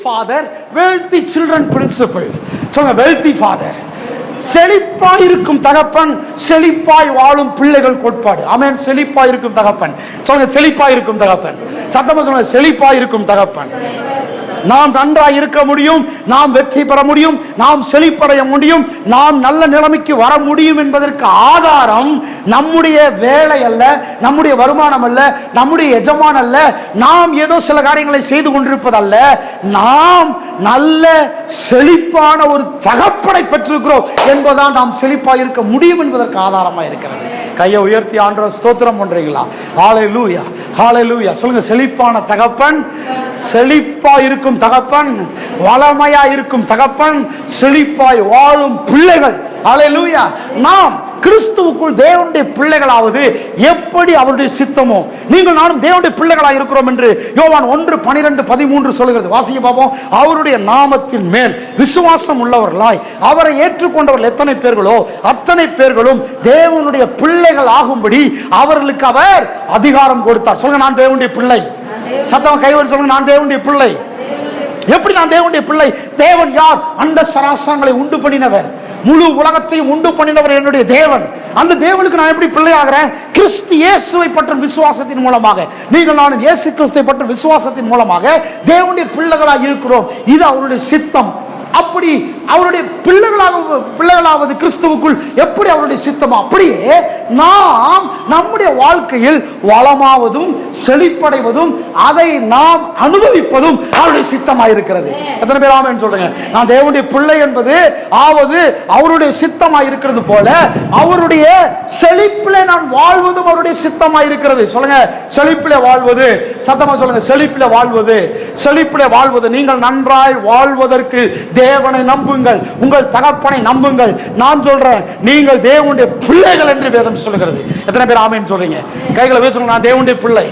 Father, wealthy children principal. சொல்லுங்க, wealthy father, செழிப்பாய் இருக்கும் தகப்பன், செழிப்பாய் வாழும் பிள்ளைகள் கோட்பாடு. ஆமென். செழிப்பாய் இருக்கும் தகப்பன். சொல்லுங்க, செழிப்பாய் இருக்கும் தகப்பன். சத்தமா சொல்லுங்க, செழிப்பாய் இருக்கும் தகப்பன். நாம் நன்றாய் இருக்க முடியும், நாம் வெற்றி பெற முடியும், நாம் செழிப்படைய முடியும், நாம் நல்ல நிலைமைக்கு வர முடியும் என்பதற்கு ஆதாரம் நம்முடைய வேலை அல்ல, நம்முடைய வருமானம் அல்ல, நம்முடைய எஜமான் அல்ல, நாம் ஏதோ சில காரியங்களை செய்து கொண்டிருப்பதல்ல. நாம் நல்ல செழிப்பான ஒரு தகப்பனை பெற்றிருக்கிறோம் என்பதுதான் நாம் செழிப்பாய் இருக்க முடியும் என்பதற்கு ஆதாரமாக இருக்கிறது. கையை உயர்த்தி ஆண்டவர் ஸ்தோத்திரம் பண்றீங்களா? ஹல்லேலூயா, ஹல்லேலூயா. சொல்லுங்க, செழிப்பான தகப்பன், செழிப்பாய் இருக்கும் தகப்பன், வளமையா இருக்கும் தகப்பன், செழிப்பாய் வாழும் பிள்ளைகள். ஹல்லேலூயா. நாம் கிறிஸ்துவுக்குள் தேவனுடைய பிள்ளைகளாவது எப்படி அவருடைய சித்தமோ, நீங்கள் நானும் தேவனுடைய பிள்ளைகளாக இருக்கிறோம் என்று யோவான் 1:12-13 சொல்கிறது. வாசிக்க பார்ப்போம். அவருடைய நாமத்தின் மேல் விசுவாசம் உள்ளவர்களாய் அவரை ஏற்றுக்கொண்டவர்கள் எத்தனை பேர்களோ அத்தனை பேர்களும் தேவனுடைய பிள்ளைகள் ஆகும்படி அவர்களுக்கு அவர் அதிகாரம் கொடுத்தார். சொல்லுங்க, நான் தேவனுடைய பிள்ளை. சத்தமா கைவரி சொல்லுங்க, நான் தேவனுடைய பிள்ளை. எப்படி நான் தேவனுடைய பிள்ளை? தேவன் யார்? அண்ட சராசரங்களை உண்டு பண்ணினவர், முழு உலகத்தையும் உண்டு பண்ணினவர் என்னுடைய தேவன். அந்த தேவனுக்கு நான் எப்படி பிள்ளை ஆகிறேன்? கிறிஸ்து இயேசுவை பற்றும் விசுவாசத்தின் மூலமாக. நீங்கள் நானும் இயேசு கிறிஸ்துவை பற்றும் விசுவாசத்தின் மூலமாக தேவனுடைய பிள்ளைகளாக இருக்கிறோம். இது அவருடைய சித்தம். அப்படி அவருடைய பிள்ளைகளாவது கிறிஸ்துவுக்குள் எப்படி அவருடைய சித்தமா, அப்படியே நாம் நம்முடைய வாழ்க்கையில் வளமாவதும் செழிப்படைவதும் அதை நாம் அனுபவிப்பதும் அவருடைய சித்தமாக இருக்கிறது. எத்தனை பேர் ஆமென் சொல்றீங்க? நான் தேவனுடைய பிள்ளை என்பது ஆவது அவருடைய சித்தமாக இருக்கிறது போல, அவருடைய செழிப்பிலே நான் வாழ்வதும் அவருடைய சித்தமாக இருக்கிறது. சொல்லுங்க, செழிப்பிலே வாழ்வது. சத்தமா சொல்லுங்க, செழிப்பிலே வாழ்வது. செழிப்பிலே வாழ்வது. நீங்கள் நன்றாய் வாழ்வதற்கு தேவனை நம்புங்கள், உங்கள் தகப்பனை நம்புங்கள். நான் சொல்றேன், நீங்கள் தேவனுடைய பிள்ளைகள் என்று வேதம் சொல்லுகிறது. எத்தனை பேர் ஆமென் சொல்றீங்க? கைகளை வச்சு சொல்லுங்க, நான் தேவனுடைய பிள்ளை.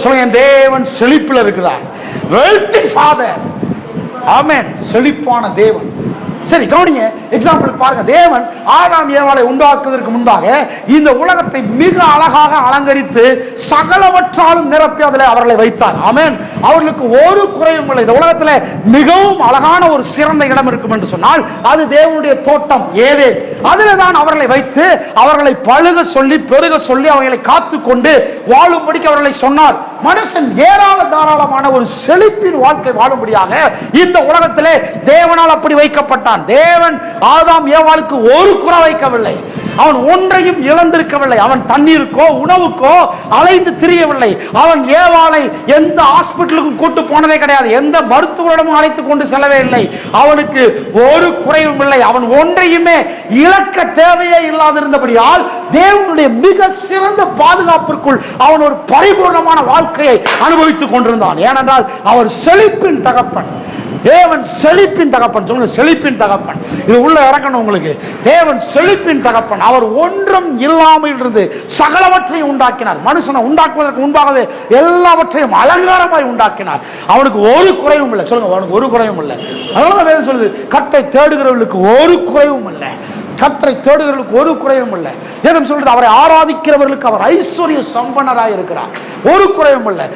சொல்லுங்க, தேவன் செழிப்பில் இருக்கிறார். Wealthy father. ஆமென். செழிப்பான தேவன். சரி, கவனிங்க. எக்ஸாம்பிள் பாருங்க. தேவன் ஆதாம் ஏவாளை உண்டாக்குவதற்கு முன்பாக இந்த உலகத்தை மிக அழகாக அலங்கரித்து சகலவற்றாலும் நிரப்பி அதில் அவர்களை வைத்தார். ஆமென். அவர்களுக்கு ஒரு குறையும் இல்லை. இந்த உலகத்தில் மிகவும் அழகான ஒரு சிறந்த இடம் இருக்கும் என்று சொன்னால் அது தேவனுடைய தோட்டம் ஏதேன். அதில் தான் அவர்களை வைத்து அவர்களை பழுக சொல்லி பெருக சொல்லி அவர்களை காத்து கொண்டு வாழும்படிக்கு அவர்களை சொன்னார். மனுஷன் ஏராள தாராளமான ஒரு செழிப்பின் வாழ்க்கை வாழும்படியாக இந்த உலகத்திலே தேவனால் அப்படி வைக்கப்பட்டான். தேவன் ஆதாம் ஏவாளுக்கு ஒரு குறை வைக்கவில்லை. அவன் ஒன்றையும் இழந்திருக்கவில்லை. அவன் தண்ணீருக்கோ உணவுக்கோ அலைந்து திரியவில்லை. அவன் ஏவாளை எந்த ஹாஸ்பிட்டலுக்கும் கூட்டு போனதே கிடையாது. எந்த மருத்துவரிடமும் அழைத்து கொண்டு செல்லவே இல்லை. அவனுக்கு ஒரு குறையும் இல்லை. அவன் ஒன்றையுமே இழக்க தேவையே இல்லாதிருந்தபடியால் தேவனுடைய மிக சிறந்த பாதுகாப்பிற்குள் அவன் ஒரு பரிபூர்ணமான வாழ்க்கையை அனுபவித்துக் கொண்டிருந்தான். ஏனென்றால் அவர் செழிப்பின் தகப்பன். தேவன் செழிப்பின் தகப்பன். சொல்லுங்க, செழிப்பின் தகப்பன். இது உள்ள இறக்கணும் உங்களுக்கு. தேவன் செழிப்பின் தகப்பன். அவர் ஒன்றும் இல்லாமல் இருந்து சகலவற்றையும் உண்டாக்கினார். மனுஷனை உண்டாக்குவதற்கு முன்பாகவே எல்லாவற்றையும் அலங்காரமாய் உண்டாக்கினார். அவனுக்கு ஒரு குறைவும் இல்லை. சொல்லுங்க, அவனுக்கு ஒரு குறைவும் இல்லை. அதனால வேதம் சொல்லுது, கர்த்தரை தேடுகிறவர்களுக்கு ஒரு குறைவும் இல்லை. கர்த்தரை தேடுகிறவர்களுக்கு ஒரு குறையும் இல்லை. வேதம் சொல்றது, அவரை ஆராதிக்கிறவர்களுக்கு அவர் ஐஸ்வர்ய சம்பன்னராய் இருக்கிறார். ஒரு குறையும் இல்லை.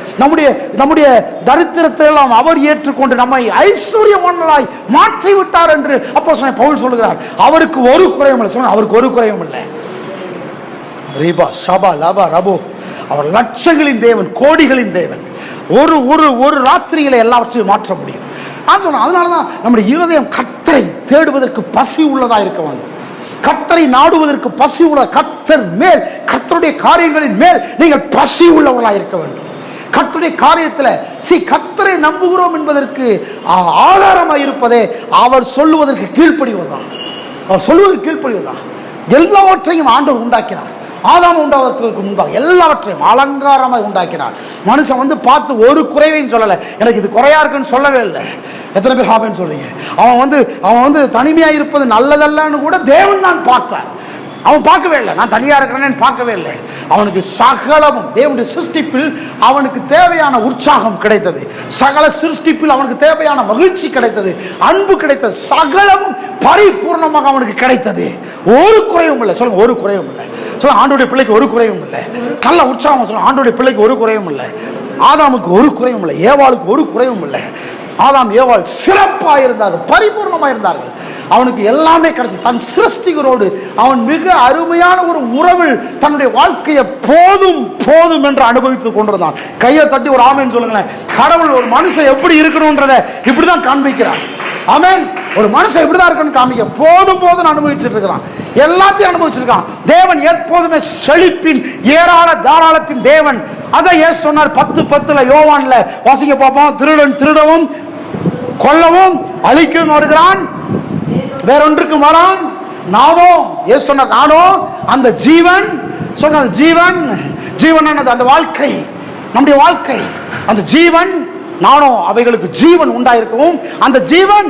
நம்முடைய தரித்திரத்தை எல்லாம் அவர் ஏற்றுக்கொண்டு நம்மை ஐஸ்வர்யவான்களாய் மாற்றி விட்டார் என்று அப்போஸ்தலன் பவுல் சொல்லுகிறார். அவருக்கு ஒரு குறையும் இல்லை. சொல்லுங்க, அவருக்கு ஒரு குறையும் இல்லை. ரீபா ஷபா லபா ரபோ. அவர் லட்சங்களின் தேவன், கோடிகளின் தேவன். ஒரு ஒரு ஒரு ராத்திரியில எல்லாவற்றையும் மாற்ற முடியும். அதனாலதான் நம்முடைய இருதயம் கர்த்தரை தேடுவதற்கு பசி உள்ளதா இருக்க வேண்டும். கர்த்தரை நாடுவதற்கு பசி உள்ள, கர்த்தர் மேல், கர்த்தருடைய காரியங்களின் மேல் நீங்கள் பசி உள்ளவர்களாக இருக்க வேண்டும். கர்த்தருடைய காரியத்தில் கர்த்தரை நம்புகிறோம் என்பதற்கு ஆதாரமாக இருப்பதே அவர் சொல்லுவதற்கு கீழ்ப்படிவதுதான். அவர் சொல்லுவதற்கு கீழ்ப்படிவதுதான். எல்லாவற்றையும் ஆண்டவர் உண்டாக்கினார். ஆதாம் உண்டாவதற்கு முன்பாக எல்லாவற்றையும் அலங்காரமாக உண்டாக்கினார். மனுஷன் பார்த்து ஒரு குறைவையும் சொல்லலை. எனக்கு இது குறையா இருக்குன்னு சொல்லவே இல்லை. எத்தனை பேர் ஆமென் சொல்றீங்க? அவன் தனிமையா இருப்பது நல்லதல்லன்னு கூட தேவன் தான் பார்த்தார். அவன் பார்க்கவே இல்லை. நான் தனியா இருக்கிறேன்னு பார்க்கவே இல்லை. அவனுக்கு சகலமும் தேவனுடைய சிருஷ்டிப்பில் அவனுக்கு தேவையான உற்சாகம் கிடைத்தது. சகல சிருஷ்டிப்பில் அவனுக்கு தேவையான மகிழ்ச்சி கிடைத்தது, அன்பு கிடைத்தது. சகலமும் பரிபூர்ணமாக அவனுக்கு கிடைத்தது. ஒரு குறையும் இல்லை. சொல்லுங்க, ஒரு குறையும் இல்லை. சொல்லுங்க, ஆண்டவருடைய பிள்ளைக்கு ஒரு குறையும் இல்லை. நல்ல உற்சாகம். சொல்லுங்க, ஆண்டவருடைய பிள்ளைக்கு ஒரு குறையும் இல்லை. ஆதாமுக்கு ஒரு குறையும் இல்லை. ஏவாளுக்கு ஒரு குறையும் இல்லை. ஆதாம் ஏவாள் சிறப்பாக இருந்தார்கள், பரிபூர்ணமாக இருந்தார்கள். அவனுக்கு எல்லாமே கிடைச்சு. தன் சிருஷ்டிகரோடு அவன் மிக அருமையான ஒரு உறவில் தன்னுடைய வாழ்க்கையை போதும் போதும் என்று அனுபவித்துக் கொண்டிருந்தான். கையை தட்டி ஒரு ஆமென் சொல்லுங்களேன். கடவுள் ஒரு மனுஷன் எப்படி இருக்கணும்ன்றதை இப்படிதான் காண்பிக்கிறான். ஆமென். ஒரு மனுஷன் இப்படிதான் இருக்கணும்னு காமிக்க போதும் போதும் அனுபவிச்சுட்டு இருக்கிறான். எல்லாத்தையும் அனுபவிச்சிருக்கான். தேவன் எப்போதுமே செழிப்பின் ஏராள தாராளத்தின் தேவன். அதை ஏசு சொன்னார் 10:10 யோவான்ல வாசிக்க பார்ப்போம். திருடன் திருடவும் கொல்லவும் அழிக்கவும் வருகிறான், வேறொன்றுக்கும் வரான். நானோ ஏசு சொன்னார், நானோ அந்த ஜீவன். சொன்ன அந்த ஜீவன், ஜீவன் அந்த வாழ்க்கை, நம்முடைய வாழ்க்கை, அந்த ஜீவன் நானோ அவைகளுக்கு ஜீவன் உண்டாயிருக்கவும் அந்த ஜீவன்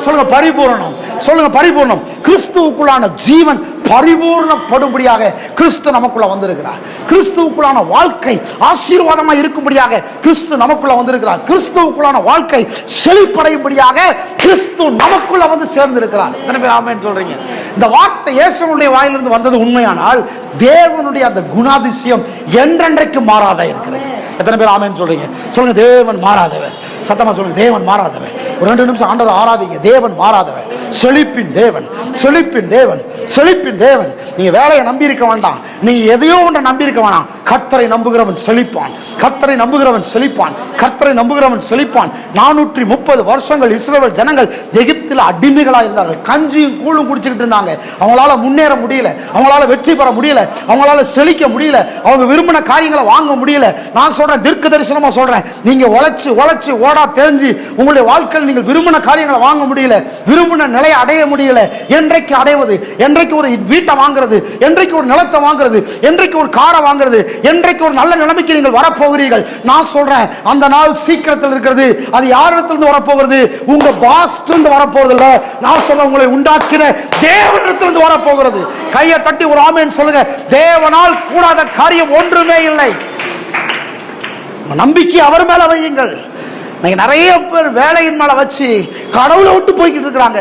சொல்லுங்க பரிபூரணம், சொல்லுங்க பரிபூர்ணம். கிறிஸ்துவுக்குள்ளான ஜீவன் பரிபூர்ணப்படும்படியாக கிறிஸ்து நமக்குள்ள வந்திருக்கிறார். கிறிஸ்துவுக்குள்ளான வாழ்க்கை ஆசீர்வாதமாக இருக்கும்படியாக கிறிஸ்து நமக்குள்ள வந்திருக்கிறார். கிறிஸ்துவுக்குள்ளான வாழ்க்கை செழிப்படையும்படியாக கிறிஸ்து நமக்குள்ள வந்து சேர்ந்திருக்கிறார். எத்தனை பேர் ஆமென் சொல்றீங்க? இந்த வார்த்தை இயேசுவுடைய வாயிலிருந்து வந்தது உண்மையானால் தேவனுடைய அந்த குணாதிசயம் என்றென்றைக்கு மாறாத இருக்கிறது. எத்தனை பேர் ஆமென் சொல்றீங்க? சொல்லுங்க, தேவன் மாறாதவர். சத்தமா சொல்லுங்க, தேவன் மாறாதவர். ஒரு 2 நிமிஷம் ஆண்டவர் ஆராதிங்க. தேவன் மாறாதவர், செழிப்பின் தேவன், செழிப்பின் தேவன், செழிப்பின் தேவன். நீங்க வேலையை நம்பி இருக்க வேண்டாம், நீங்க எதையோ ஒன்றை நம்பி இருக்க வேண்டாம். கர்த்தரை நம்புகிறவன் செழிப்பான், கர்த்தரை நம்புகிறவன் செழிப்பான், கர்த்தரை நம்புகிறவன் செழிப்பான். 430 வருஷங்கள் இஸ்ரவேல் ஜனங்கள் எகிப்தில் அடிமைகளாக இருந்தார்கள். கஞ்சியும் கூழும் குடிச்சுக்கிட்டு இருந்தாங்க. அவங்களால முன்னேற முடியல, அவங்களால வெற்றி பெற முடியல, அவங்களால செழிக்க முடியல, அவங்க விரும்பின காரியங்களை வாங்க முடியல. நான் சொல்றேன், தீர்க்க தரிசனமா சொல்றேன், நீங்க உழைச்சு உழைச்சு ஓடா தெரிஞ்சு உங்களுடைய வாழ்க்கையில் நீங்கள் விரும்பின காரியங்களை வாங்க முடியல, விரும்பின நிலையை அடைய முடியல. என்றைக்கு அடைவது? என்றைக்கு ஒரு வீட்டை வாங்குறது? என்றைக்கு ஒரு நிலத்தை வாங்குறது? என்றைக்கு ஒரு காரை வாங்குறது? என்றைக்கு ஒரு நல்ல நிலைமைக்கு நீங்கள் வரப்போகிறீர்கள்? நான் சொல்றேன், அந்த நாள் சீக்கிரத்தில் இருக்கிறது. அது யாரிடத்திலிருந்து வரப்போகிறது? உங்க பாஸ் வரப்போறது இல்ல. நான் சொல்ல, உங்களை உண்டாக்கின தேவனிடத்திலிருந்து வரப்போகிறது. கையை தட்டி ஒரு ஆமென் சொல்லுங்க. தேவனால் கூடாத காரியம் ஒன்றுமே இல்லை. நம்பிக்கை அவர் மேல வையுங்கள். நிறைய பேர் வேலையின் மேல வச்சு கடவுளை விட்டு போய்கிட்டு இருக்கிறாங்க.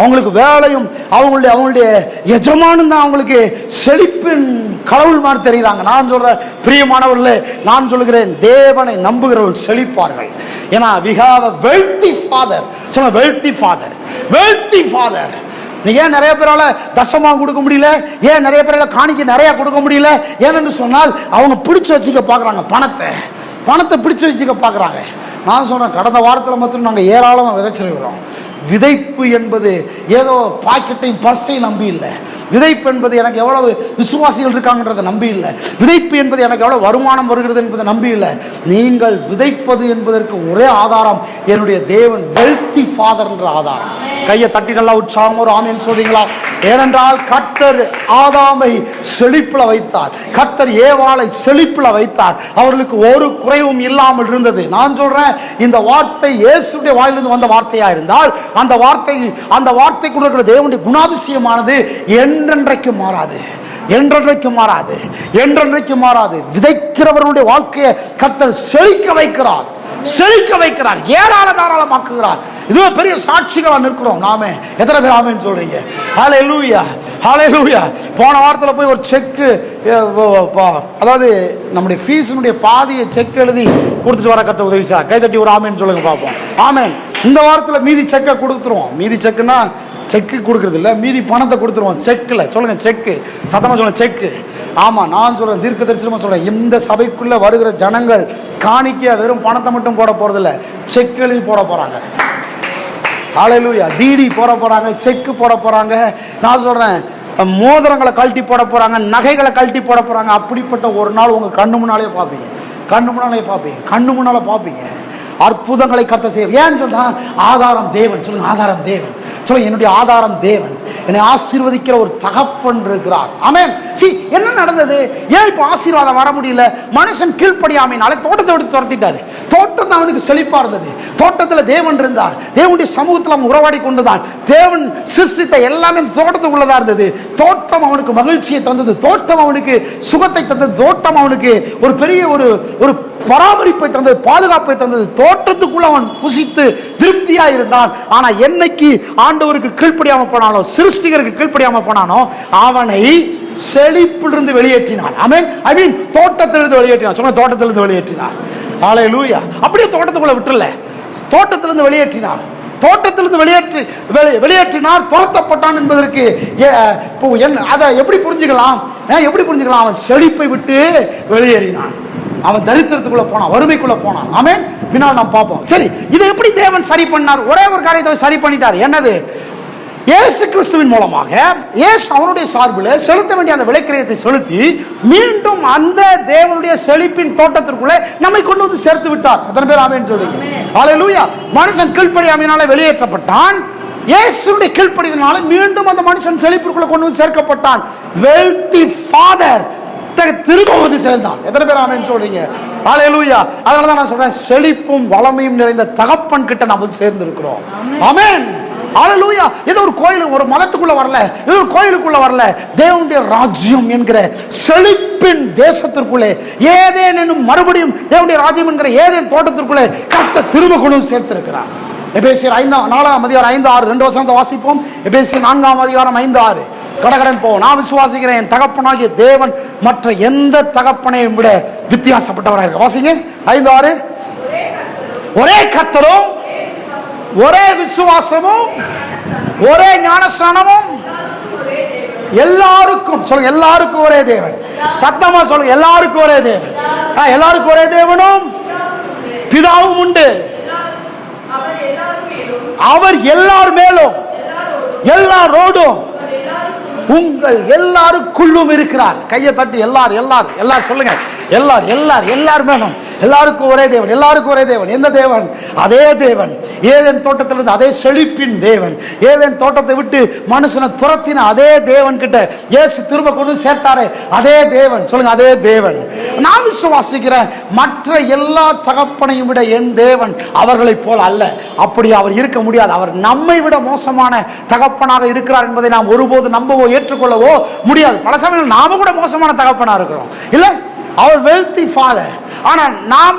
அவங்களுக்கு வேலையும் அவங்களுடைய எஜமானும் தான் அவங்களுக்கு செழிப்பின் கடவுள் மாதிரி தெரிகிறாங்க. நான் சொல்றேன் பிரியமானவர்களே, நான் சொல்லுகிறேன், தேவனை நம்புகிறவர்கள் செழிப்பார்கள். ஏன்னா we have a wealthy father. சொல்ல, wealthy father, wealthy father. ஏன் நிறைய பேரால தசமாக கொடுக்க முடியல? ஏன் நிறைய பேரால காணிக்க நிறைய கொடுக்க முடியல? ஏன்னு சொன்னால் அவங்க பிடிச்சு வச்சுக்க பாக்குறாங்க. பணத்தை பிடிச்சு வச்சுக்க பாக்குறாங்க. நான் சொல்றேன், கடந்த வாரத்தில் மட்டும் நாங்கள் ஏராளமாக விதைச்சிருக்கிறோம். விதைப்பு என்பது ஏதோ பாக்கெட்டையும் பர்ஸையும் நம்பி இல்லை. விதைப்பு என்பது எனக்கு எவ்வளவு விசுவாசிகள் இருக்காங்கன்றதை நம்பி இல்லை. விதைப்பு என்பது எனக்கு எவ்வளவு வருமானம் வருகிறது என்பதை நம்பி இல்லை. நீங்கள் விதைப்பது என்பதற்கு ஒரே ஆதாரம் என்னுடைய தேவன், வெல்தி ஃபாதர் என்ற ஆதாரம். கையை தட்டி நல்லா உற்சாகம் ஒரு ஆமென் சொல்றீங்களா? ஏனென்றால் கர்த்தர் ஆதாமை செழிப்புல வைத்தார், கர்த்தர் ஏவாளை செழிப்புல வைத்தார். அவர்களுக்கு ஒரு குறைவும் இல்லாமல் இருந்தது. நான் சொல்றேன், இந்த வார்த்தை இயேசுடைய வாயிலிருந்து வந்த வார்த்தையா இருந்தால் அந்த வார்த்தைக்கு இருக்கிற தேவனுடைய குணாதிசயமானது என்றென்றைக்கு மாறாது, என்றென்றைக்கு மாறாது, என்றென்றைக்கு மாறாது. விதைக்கிறவர்களுடைய வாழ்க்கையை கர்த்தர் செழிக்க வைக்கிறார், செழிக்க வைக்கிறார், ஏராள தாராளமாக்குகிறார். இது பெரிய சாட்சிகளா நிற்கிறோம் நாமே. எத்தனை பேர் ஆமென் சொல்றீங்க? ஹல்லேலூயா, ஹல்லேலூயா. போன வாரத்தில் போய் ஒரு செக்கு, அதாவது நம்முடைய ஃபீஸினுடைய பாதியை செக் எழுதி கொடுத்துட்டு வர கத்த உதவி சார். கைதட்டி ஒரு ஆமென் சொல்லுங்க பார்ப்போம். ஆமென். இந்த வாரத்தில் மீதி செக்கை கொடுத்துருவோம். மீதி செக்குன்னா செக்கு கொடுக்கறது இல்லை, மீதி பணத்தை கொடுத்துருவோம். செக்கில் சொல்லுங்க, செக்கு. சத்தமாக சொல்லுங்க, செக்கு. ஆமாம், நான் சொல்கிறேன், தீர்க்க தரிசனமாக சொல்கிறேன், இந்த சபைக்குள்ளே வருகிற ஜனங்கள் காணிக்கையா வெறும் பணத்தை மட்டும் போட போகிறதில்ல, செக் எழுதி போட போகிறாங்க. ஹல்லேலூயா. டிடி போட போகிறாங்க, செக்கு போட போகிறாங்க. நான் சொல்கிறேன், மோதிரங்களை கழட்டி போட போகிறாங்க, நகைகளை கழட்டி போட போகிறாங்க. அப்படிப்பட்ட ஒரு நாள் உங்கள் கண்ணு முன்னாலே பார்ப்பீங்க, கண்ணு முன்னாலே பார்ப்பீங்க, கண்ணு முன்னால் பார்ப்பீங்க. அற்புதங்களை கர்த்தர் செய்ய. ஏன்னு சொன்னா, ஆதாரம் தேவன். சொல்லுங்க, ஆதாரம் தேவன். சொல்லுங்க, என்னுடைய ஆதாரம் தேவன். என்னை ஆசீர்வதிக்கிற ஒரு தகப்பன் இருக்கிறார். ஆமென். என்ன நடந்தது? ஏன் இப்ப ஆசீர்வாதம் வர முடியல? மனுஷன் கீழ்ப்படியாமையினால தோட்டத்தை விட்டு துரத்திட்டாரு. தோட்டம் தான் அவனுக்கு செழிப்பா இருந்தது. தோட்டத்துல தேவன் இருந்தார், தேவனுடைய சமூகத்தில் அவன் உறவாடி கொண்டுதான். தேவன் சிருஷ்டித்த எல்லாமே தோட்டத்துக்குள்ளதா இருந்தது. தோட்டம் அவனுக்கு மகிழ்ச்சியை தந்தது, தோட்டம் அவனுக்கு சுகத்தை தந்தது, தோட்டம் அவனுக்கு ஒரு பெரிய ஒரு பராமரிப்பை தந்தது, பாதுகாப்பை தந்தது. தோட்டத்துக்குள்ள அவன் புசித்து திருப்தியா இருந்தான். ஆனா என்னைக்கு ஆண்டவருக்கு கீழ்ப்படியாம போனானோ, சிருஷ்டிகருக்கு கீழ்ப்படியாம போனானோ, அவனை செழிப்பிலிருந்து வெளியேற்றினான். ஆமென். தோட்டத்திலிருந்து வெளியேற்றினான். சொன்ன, தோட்டத்திலிருந்து வெளியேற்றினான். ஹல்லேலூயா. அப்படியே தோட்டத்துக்குள்ள விட்டுறல. தோட்டத்திலிருந்து வெளியேற்றினார். தோட்டத்திலிருந்து வெளியேற்றினார், துரத்தப்பட்டான் என்பதற்கு அதை எப்படி புரிஞ்சுக்கலாம்? அவன் செழிப்பை விட்டு வெளியேறினான், அவன் தரித்திரத்துக்குள்ள போனான், வறுமைக்குள்ள போனான். ஆமென். பின்னால் நாம் பார்ப்போம். சரி, இதை எப்படி தேவன் சரி பண்ணார்? ஒரே ஒரு காரியத்தை சரி பண்ணிட்டார். என்னது? இயேசு கிறிஸ்துவின் மூலமாக இயேசு அவருடைய சார்பில் செலுத்த வேண்டிய அந்த விலைக்கிரயத்தை செலுத்தி மீண்டும் அந்த தேவனுடைய செழிப்பின் தோட்டத்திற்குள்ளே நம்மை கொண்டு வந்து சேர்த்து விட்டார். எத்தனை பேர் ஆமென் சொல்றீங்க? ஹல்லேலூயா. மனுஷன் கீழ்ப்படியாமையினாலே வெளியேற்றப்பட்டான், இயேசுடைய கீழ்ப்படிதனால மீண்டும் அந்த மனுஷன் செழிப்பிற்குள்ள கொண்டு வந்து சேர்க்கப்பட்டான். வெல்தி ஃபாதர் திரும்ப வந்து சேர்ந்தான். எத்தனை பேர் ஆமென் சொல்றீங்க? ஹல்லேலூயா. அதனால தான் நான் சொல்றேன், செழிப்பும் வளமையும் நிறைந்த தகப்பன் கிட்ட நாம் வந்து சேர்ந்து இருக்கிறோம். ஆமென். ஹல்லேலூயா. ஏதோ ஒரு கோயில், ஒரு மதத்துக்குள்ள வரல, ஏதோ ஒரு கோயிலுக்குள்ள வரல, தேவனுடைய ராஜ்யம் என்கிற செழிப்பின் தேசத்திற்குள்ளே, ஏதேன் என்னும் மறுபடியும் தேவனுடைய ராஜ்யம் என்கிற ஏதேன் தோட்டத்திற்குள்ளே கர்த்தர் திரும்ப கொண்டு சேர்த்திருக்கிறார். எபேசியர் 4ஆம் அதிகாரம் 5-6 2 வசனத்தை வாசிப்போம். எபேசியர் 4ஆம் அதிகாரம் 5-6 கடகடன் போவோம். நான் விசுவாசிக்கிறேன், என் தகப்பனாகிய தேவன் மற்ற எந்த தகப்பனையும் விட வித்தியாசப்பட்டவராக இருக்க. வாசிங்க 5-6. ஒரே கர்த்தரும், ஒரே விசுவாசமும், ஒரே ஞானஸ்நானமும், எல்லாருக்கும் சொல்லுங்க, எல்லாருக்கும் ஒரே தேவன். சத்தமா சொல்லுங்க, எல்லாருக்கும் ஒரே தேவன். எல்லாருக்கும் ஒரே தேவனும் பிதாவும் உண்டு. அவர் எல்லார் மேலும், எல்லாரோடும், உங்கள் எல்லாருக்குள்ளும் இருக்கிறார். கையை தட்டி எல்லாரும் சொல்லுங்க, எல்லாரும் மேலும், எல்லாருக்கும் ஒரே தேவன், எல்லாருக்கும் ஒரே தேவன். எந்த தேவன்? அதே தேவன், ஏதேன் தோட்டத்திலிருந்து அதே செழிப்பின் தேவன், ஏதேன் தோட்டத்தை விட்டு மனுஷனை துரத்தின அதே தேவன் கிட்ட இயேசு திரும்ப கொண்டு சேர்த்தாரே அதே தேவன். சொல்லுங்க, அதே தேவன். நான் விசுவாசிக்கிறேன், மற்ற எல்லா தகப்பனையும் விட என் தேவன் அவர்களை போல அல்ல. அப்படி அவர் இருக்க முடியாது. அவர் நம்மை விட மோசமான தகப்பனாக இருக்கிறார் என்பதை நாம் ஒருபோது நம்பவோ ஏற்றுக்கொள்ளவோ முடியாது. பல சமயம் நாம கூட மோசமான தகப்பனா இருக்கிறோம், இல்ல? அவர் வெல்தி ஃபாதர். ஆனா நாம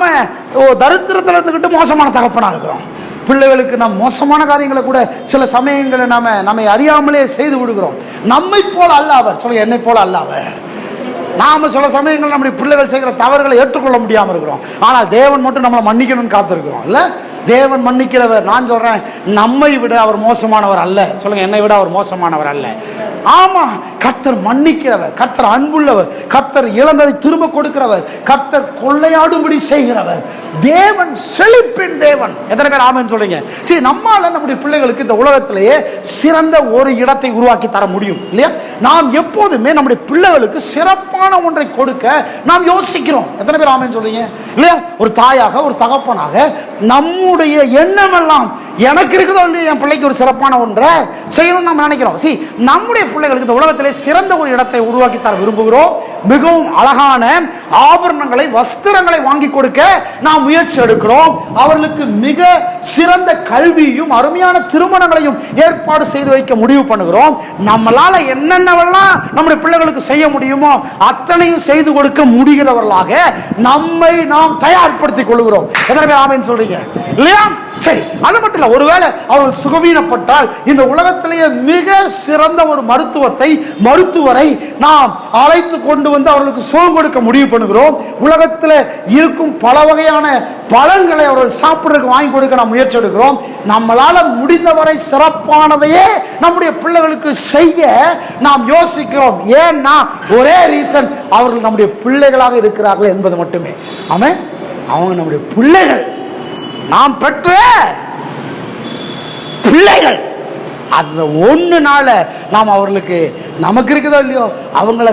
தரித்திரத்தில் இருந்துகிட்டு மோசமான தகப்பனா இருக்கிறோம். பிள்ளைகளுக்கு நாம் மோசமான காரியங்களை கூட சில சமயங்களை நம்மை அறியாமலே செய்து விடுகிறோம். நம்மை போல அல்ல அவர். சொல்லுங்க, என்னை போல அல்ல அவர். நாம சில சமயங்கள் நம்முடைய பிள்ளைகள் செய்கிற தவறுகளை ஏற்றுக்கொள்ள முடியாமல் இருக்கிறோம். ஆனால் தேவன் மட்டும் நம்மளை மன்னிக்கணும்னு காத்திருக்கிறோம், இல்ல? தேவன் மன்னிக்கிறவர். நான் சொல்றேன், நம்மை விட அவர் மோசமானவர் அல்ல. சொல்லுங்க, என்னை விட அவர் மோசமானவர் அல்ல. ஆமா, கர்த்தர் மன்னிக்கிறவர், கர்த்தர் அன்புள்ளவர், கர்த்தர் இழந்ததை திரும்ப கொடுக்கிறவர், கர்த்தர் கொள்ளையாடும்படி செய்கிறவர், தேவன் செழிப்பின் தேவன். எத்தனை பேர் ஆமென் சொல்றீங்க? சரி, நம்மால நம்முடைய பிள்ளைகளுக்கு இந்த உலகத்திலேயே சிறந்த ஒரு இடத்தை உருவாக்கி தர முடியும், இல்லையா? நாம் எப்போதுமே நம்முடைய பிள்ளைகளுக்கு சிறப்பான ஒன்றை கொடுக்க நாம் யோசிக்கிறோம். எத்தனை பேர் ஆமென் சொல்றீங்க? இல்லையா? ஒரு தாயாக, ஒரு தகப்பனாக நம்முடைய எண்ணம் எல்லாம் எனக்கு இருக்குதோ இல்லையா, என் பிள்ளைக்கு ஒரு சிறப்பான ஒன்றை செய்யணும்னு நம்ம நினைக்கிறோம். சரி, நம்முடைய பிள்ளைகளுக்கு இந்த உலகத்திலே சிறந்த ஒரு இடத்தை உருவாக்கி தர விரும்புகிறோம். மிகவும் அழகான ஆபரணங்களை, வஸ்திரங்களை வாங்கி கொடுக்க நாம் முயற்சி எடுக்கிறோம். அவர்களுக்கு மிக சிறந்த கல்வியும் அருமையான திருமணங்களையும் ஏற்பாடு செய்து வைக்க முடிவு பண்ணுகிறோம். நம்மளால என்னென்னவெல்லாம் நம்முடைய பிள்ளைகளுக்கு செய்ய முடியுமோ அத்தனையும் செய்து கொடுக்க முடிகிறவர்களாக நம்மை நாம் தயார்படுத்திக் கொள்கிறோம். எத்தனை பேர் ஆமென் சொல்றீங்க? இல்லையா? சரி, அது மட்டும் இல்ல, ஒருவேளை அவர்கள் சுகவீனப்பட்டால் இந்த உலகத்திலேயே மிக சிறந்த ஒரு மருத்துவரை நாம் அழைத்து கொண்டு வந்து அவர்களுக்கு சுகம் கொடுக்க முடிவு பண்ணுகிறோம். உலகத்தில் இருக்கும் பல வகையான பழங்களை அவர்கள் சாப்பிடுறதுக்கு வாங்கி கொடுக்க நாம் முயற்சி எடுக்கிறோம். நம்மளால முடிந்தவரை சிறப்பானதையே நம்முடைய பிள்ளைகளுக்கு செய்ய நாம் யோசிக்கிறோம். ஏன்னா ஒரே ரீசன், அவர்கள் நம்முடைய பிள்ளைகளாக இருக்கிறார்கள் என்பது மட்டுமே. ஆமென். அவங்க நம்முடைய பிள்ளைகள், நாம் பெற்ற பிள்ளைகள். அந்த ஒண்ணுனால நாம் அவர்களுக்கு, நமக்கு இருக்குதோ இல்லையோ, அவங்கள